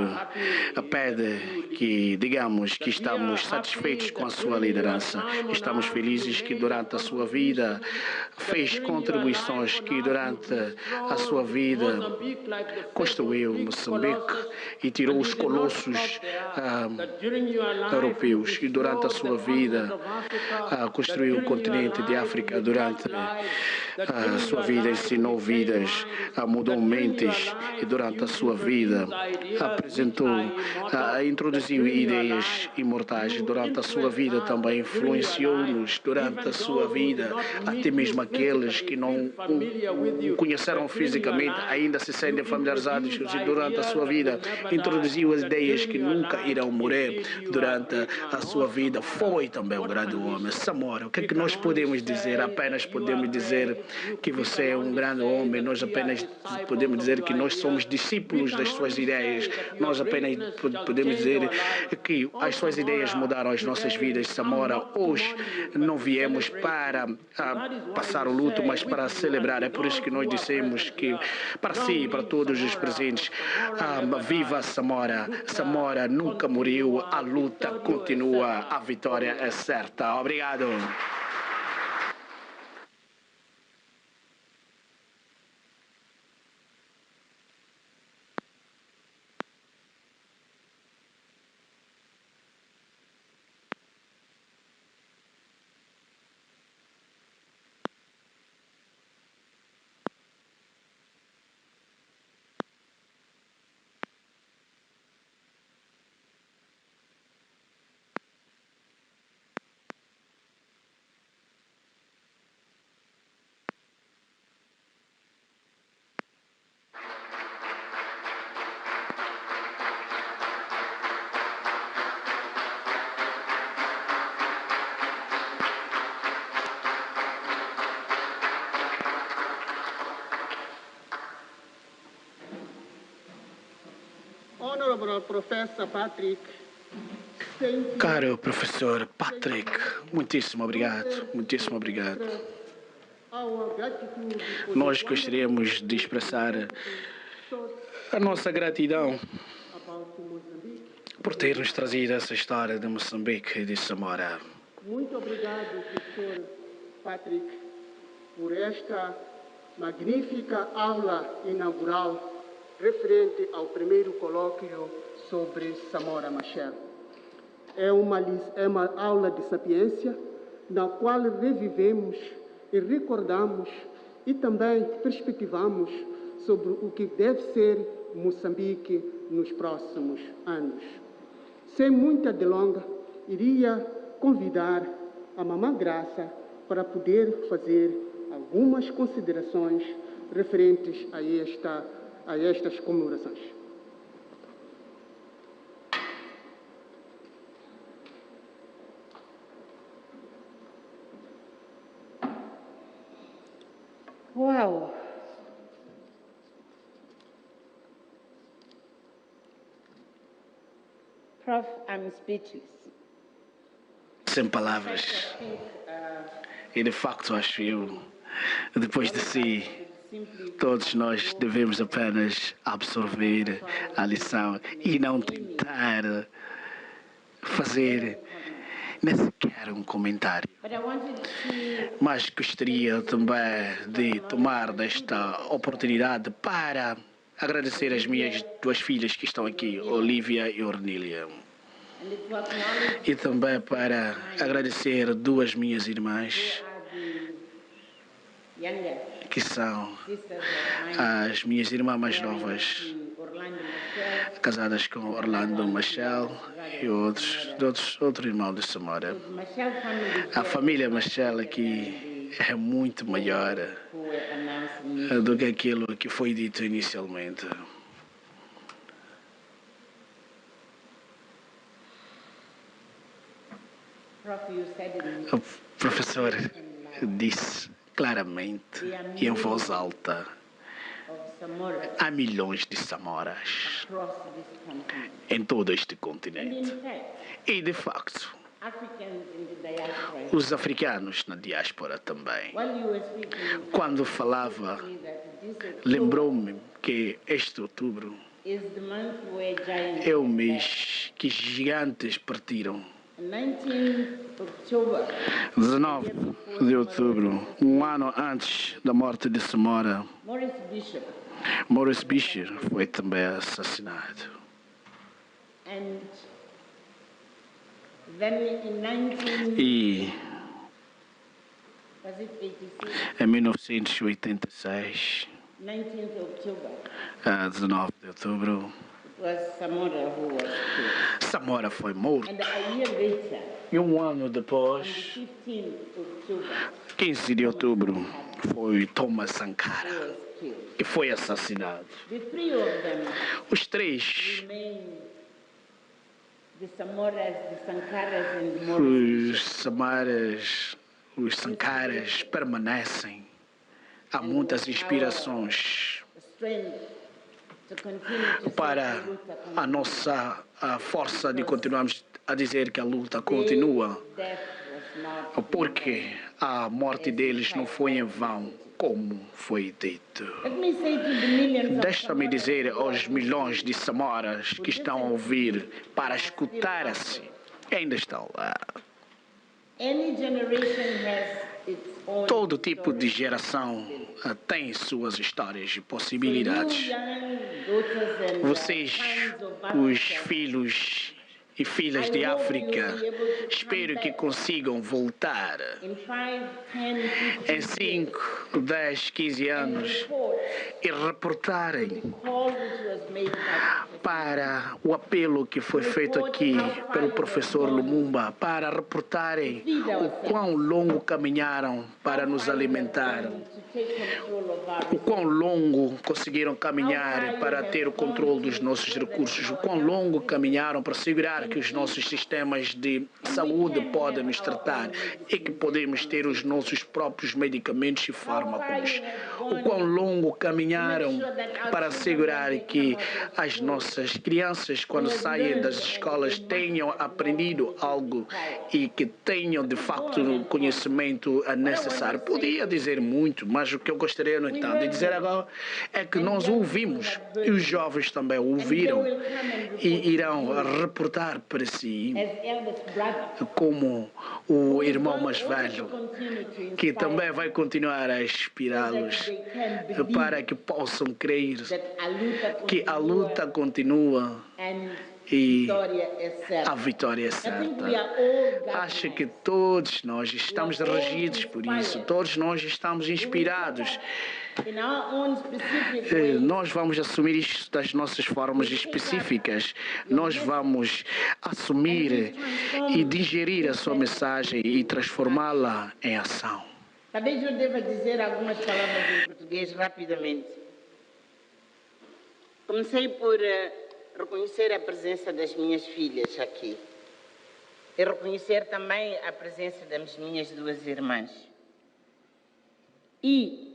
Pede que digamos que estamos satisfeitos com a sua liderança. Estamos felizes que durante a sua vida fez contribuições, que durante a sua vida construiu Moçambique e tirou os colossos europeus, e durante a sua vida construiu o continente de África. Durante a sua vida ensinou vidas, mudou mentes, e durante a sua vida apresentou, introduziu ideias imortais. Durante a sua vida também influenciou-nos. Durante a sua vida, até mesmo aqueles que não o conheceram fisicamente ainda se sentem familiarizados. Durante a sua vida introduziu as ideias que nunca irão morrer durante a sua vida. Foi também um grande homem. Samora, o que é que nós podemos dizer? Apenas podemos dizer que você é um grande homem. Nós apenas podemos dizer que nós somos discípulos das suas ideias. Nós apenas podemos dizer que as suas ideias mudaram as nossas vidas. Samora, hoje não viemos para passar o luto, mas para celebrar. É por isso que nós dissemos que para si e para todos os presentes, viva Samora. Samora nunca morreu, a luta continua, a vitória é certa. Obrigado. Honorable Professor Patrick, Caro professor Patrick, muitíssimo obrigado, muitíssimo obrigado. our gratitude Nós gostaríamos de expressar a nossa gratidão about Moçambique. por ter nos trazido essa história de Moçambique e de Samora. Muito obrigado, professor Patrick, por esta magnífica aula inaugural referente ao primeiro colóquio sobre Samora Machel. É uma aula de sapiência na qual revivemos e recordamos e também perspectivamos sobre o que deve ser Moçambique nos próximos anos. Sem muita delonga, iria convidar a Mamã Graça para poder fazer algumas considerações referentes a estas comemorações. Wow. Prof, I'm speechless. Sem palavras. E de facto acho eu, depois de si, todos nós devemos apenas absorver a lição e não tentar fazer nem sequer um comentário. But I wanted to Mas gostaria também de tomar desta oportunidade para agradecer as minhas duas filhas que estão aqui, Olivia e Ornília. and to acknowledge E também para agradecer duas minhas irmãs, the younger que são sisters of mine, as minhas irmãs mais novas, to Orlando Machel, casadas com Orlando Machel e outro irmão de Samora. Machel family A família Machel aqui é muito maior who were announcing do que aquilo que foi dito inicialmente. Prof, you said in O professor disse claramente e em voz alta: of Samora há milhões de Samoras across this continent. em todo este And continente. in fact, E, de facto, Africans in the diaspora, os africanos na diáspora também. while you were speaking, Quando falava, say that this October lembrou-me que este outubro is the month where giants é o mês que gigantes partiram. 19th October, 19 de outubro, um ano antes da morte de Samora, Maurice Bishop Maurice Bisher foi também assassinado. and then in 19, E was it 86? em 1986, 19th October, a 19 de outubro, it was Samora who was killed. Samora foi morto. And a year later, E um ano on the depois, 15th October, 15 de outubro, foi Thomas he Sankara, was killed. que foi assassinado. The three of them Os três remain de Samoras, de Sankaras and de Morris. Os Samaras, os Sankaras permanecem. Há muitas inspirações para a nossa força de continuarmos a dizer que a luta continua, porque a morte deles não foi em vão, como foi dito. Deixa-me dizer aos milhões de Samoras que estão a ouvir para escutar-se, ainda estão lá. Todo tipo de geração tem suas histórias e possibilidades. Vocês, os filhos e filhas de África, espero que consigam voltar em 5, 10, 15 anos e reportarem para o apelo que foi feito aqui pelo professor Lumumba, para reportarem o quão longo caminharam para nos alimentar, o quão longo conseguiram caminhar para ter o controle dos nossos recursos, o quão longo caminharam para assegurar que os nossos sistemas de saúde podem nos tratar e que podemos ter os nossos próprios medicamentos e fármacos. O quão longo caminharam para assegurar que as nossas crianças, quando saem das escolas, tenham aprendido algo e que tenham, de facto, o conhecimento necessário. Podia dizer muito, mas o que eu gostaria, no entanto, de dizer agora é que nós ouvimos e os jovens também ouviram e irão reportar para si como o irmão mais velho, que também vai continuar a inspirá-los para que possam crer que a luta continua e a vitória é certa. Acho que todos nós estamos regidos por isso, todos nós estamos inspirados. Nós vamos assumir isto das nossas formas específicas. Nós vamos assumir e digerir a sua mensagem e transformá-la em ação. Talvez eu deva dizer algumas palavras em português rapidamente. Comecei por reconhecer a presença das minhas filhas aqui e reconhecer também a presença das minhas 2 irmãs. E,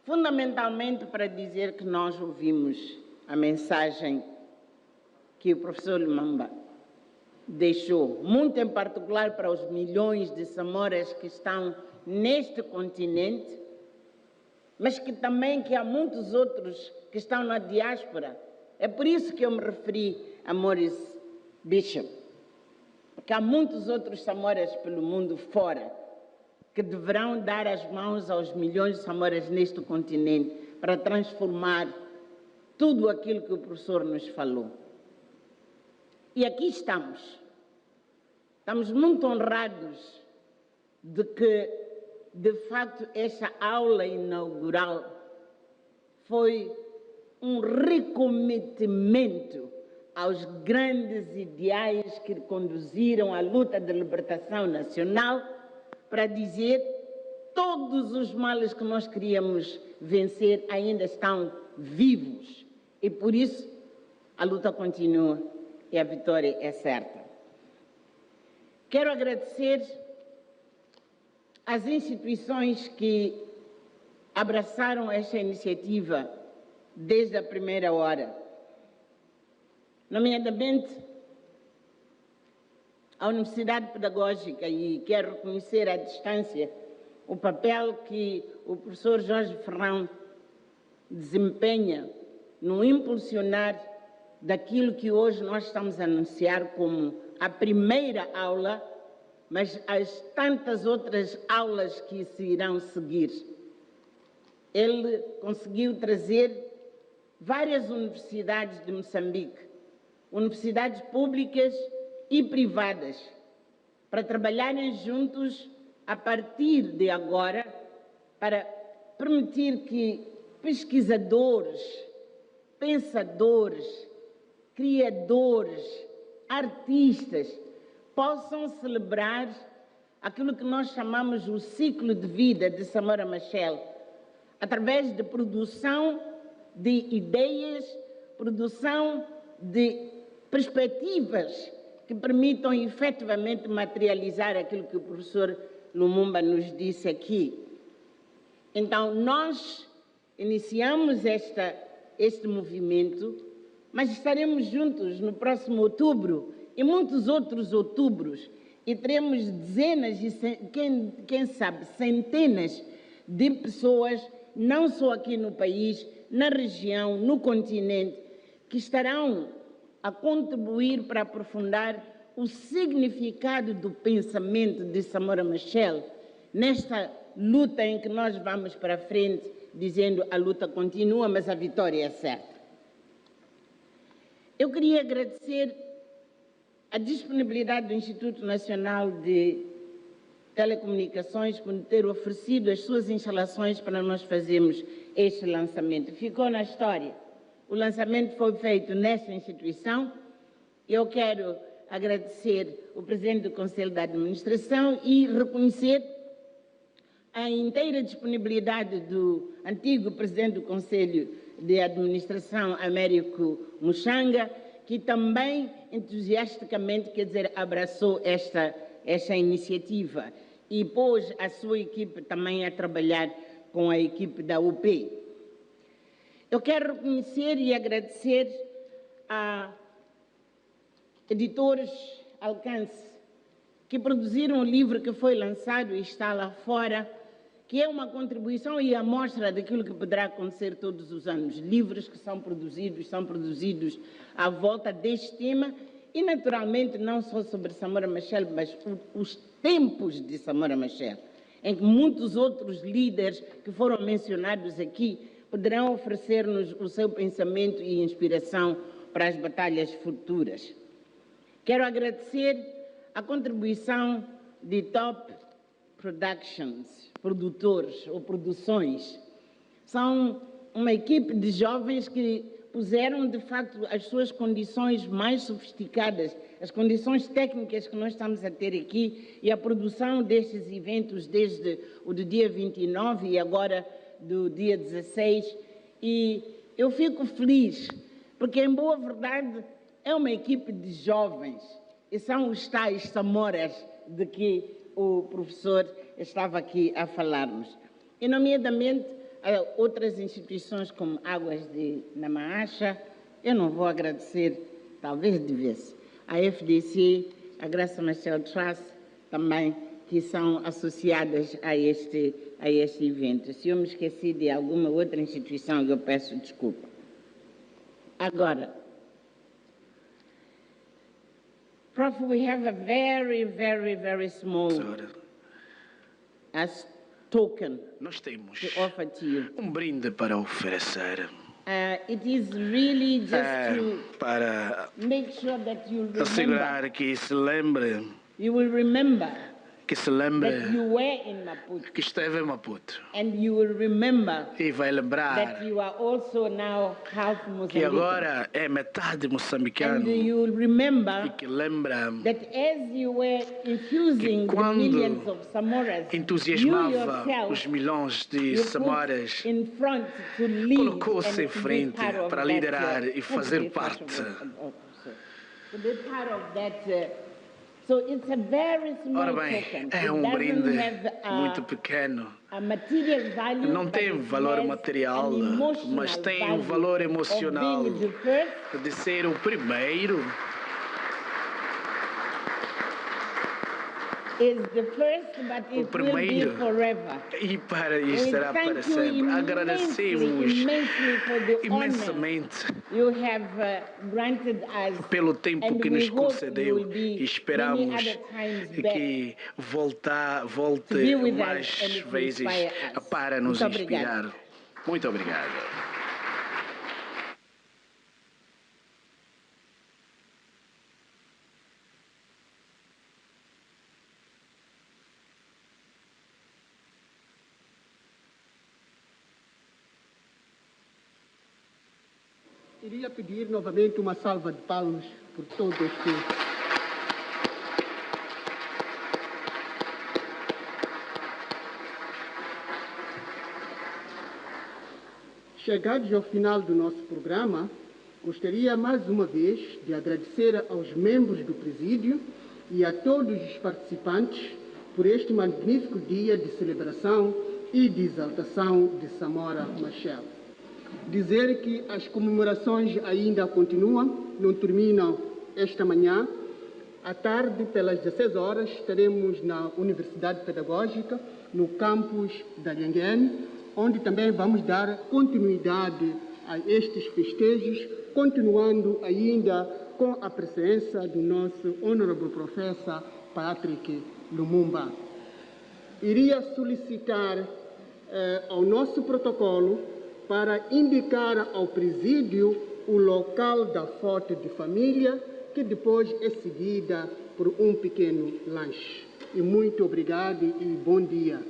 fundamentalmente, para dizer que nós ouvimos a mensagem que o professor Lumumba deixou, muito em particular para os milhões de Samoras que estão neste continente, mas que também há muitos outros que estão na diáspora. É por isso que eu me referi a Maurice Bishop, porque há muitos outros Samoras pelo mundo fora que deverão dar as mãos aos milhões de Samoras neste continente para transformar tudo aquilo que o professor nos falou. E aqui estamos. Estamos muito honrados de que, de facto, esta aula inaugural foi um recometimento aos grandes ideais que conduziram a luta de libertação nacional, para dizer todos os males que nós queríamos vencer ainda estão vivos. E por isso a luta continua e a vitória é certa. Quero agradecer às instituições que abraçaram esta iniciativa desde a primeira hora, nomeadamente a Universidade Pedagógica, e quero reconhecer à distância o papel que o professor Jorge Ferrão desempenha no impulsionar daquilo que hoje nós estamos a anunciar como a primeira aula, mas as tantas outras aulas que se irão seguir. Ele conseguiu trazer várias universidades de Moçambique, universidades públicas e privadas, para trabalharem juntos a partir de agora, para permitir que pesquisadores, pensadores, criadores, artistas possam celebrar aquilo que nós chamamos o ciclo de vida de Samora Machel, através de produção de ideias, produção de perspectivas que permitam efetivamente materializar aquilo que o professor Lumumba nos disse aqui. Então, nós iniciamos este movimento, mas estaremos juntos no próximo outubro e muitos outros outubros, e teremos dezenas e, quem sabe, centenas de pessoas, não só aqui no país, na região, no continente, que estarão a contribuir para aprofundar o significado do pensamento de Samora Machel nesta luta em que nós vamos para frente, dizendo a luta continua, mas a vitória é certa. Eu queria agradecer a disponibilidade do Instituto Nacional de Telecomunicações por ter oferecido as suas instalações para nós fazermos este lançamento. Ficou na história. O lançamento foi feito nesta instituição. Eu quero agradecer o Presidente do Conselho de Administração e reconhecer a inteira disponibilidade do antigo Presidente do Conselho de Administração, Américo Muxanga, que também entusiasticamente, abraçou esta iniciativa e pôs a sua equipe também a trabalhar com a equipe da UP. Eu quero reconhecer e agradecer a editores Alcance, que produziram um livro que foi lançado e está lá fora, que é uma contribuição e amostra daquilo que poderá acontecer todos os anos. Livros que são produzidos à volta deste tema e, naturalmente, não só sobre Samora Machel, mas os tempos de Samora Machel, em que muitos outros líderes que foram mencionados aqui poderão oferecer-nos o seu pensamento e inspiração para as batalhas futuras. Quero agradecer a contribuição de Top Productions, produtores ou produções. São uma equipe de jovens que puseram, de facto, as suas condições mais sofisticadas, as condições técnicas que nós estamos a ter aqui e a produção destes eventos desde o do dia 29 e agora do dia 16. E eu fico feliz, porque, em boa verdade, é uma equipe de jovens e são os tais Samoras de que o professor estava aqui a falar-nos. E, nomeadamente, outras instituições como Águas de Namaacha, eu não vou agradecer, talvez devesse, a FDC, a Graça Machel Trust, também, que são associadas a este evento. Se eu me esqueci de alguma outra instituição, eu peço desculpa. Agora, Prof, we have a very, very, very small token Nós temos to offer to you. brinde para oferecer. It is really just Para to make sure that you remember. assegurar que se lembre, You will remember that you were in Maputo, que esteve em Maputo. and you will remember E vai lembrar that you are also now half que Mozambique. agora é metade moçambicano. And you will remember E que lembra that as you were infusing the quando millions of Samoras, you entusiasmava yourself, os milhões de you put Samoras, in front to lead colocou-se em and to be frente part of para that, liderar e fazer parte. To be part of that. So it's a very small Ora bem, token. é It brinde doesn't have muito pequeno. a material value, Não but tem it valor has material, an emotional mas tem value valor of emocional being the first, de ser o primeiro. is the first, but it will be primeiro. forever. E para We isso será thank para you sempre. Agradecemos immensely for the honor imensamente you have granted us, pelo tempo and que we nos hope you concedeu will be e esperamos many other times back que volte to be with us mais and to vezes inspire us. para nos Muito obrigada. inspirar. Muito obrigado. Iria pedir novamente uma salva de palmas por todo este... Chegados ao final do nosso programa, Gostaria mais uma vez de agradecer aos membros do presídio e a todos os participantes por este magnífico dia de celebração e de exaltação de Samora Machel. Dizer que as comemorações ainda continuam, não terminam esta manhã. À tarde, pelas 16 horas, estaremos na Universidade Pedagógica, no campus da Lhanguene, onde também vamos dar continuidade a estes festejos, continuando ainda com a presença do nosso Honorable Professor Patrick Lumumba. Iria solicitar ao nosso protocolo para indicar ao presídio o local da foto de família, que depois é seguida por um pequeno lanche. E muito obrigado e bom dia.